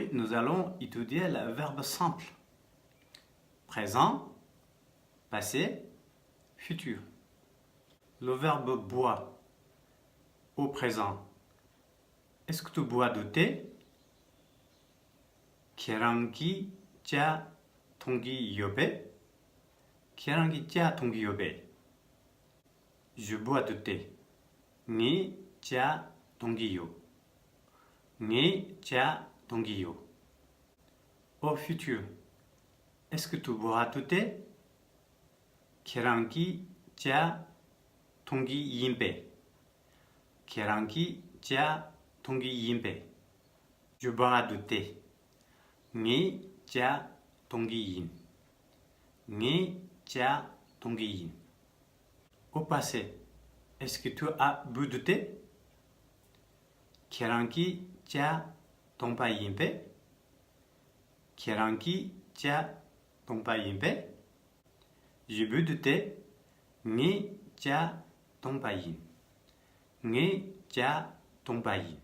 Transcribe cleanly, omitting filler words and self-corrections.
Aujourd'hui, nous allons étudier le verbe simple. Présent, passé, futur. Le verbe boire au présent. Est-ce que tu bois du thé? 계란기 짜 동기 요배? 계란기 짜 동기 요배. Je bois du thé. Ni 짜 동기 요. Ni 짜 동기 요. Au futur. Est-ce que tu bois du thé? 계란기 짜 동기 임배. 계란기 짜 동기 임배. Je bois du thé. Ni 짜 동기 임. Ni 짜 동기 임. Au passé. Est-ce que tu as bu du thé? 계란기 짜 동파 임배. 계란기 짜 동파 임배. J'ai bu du thé. Ni 짜 동파 임. Ni 짜 동파 임.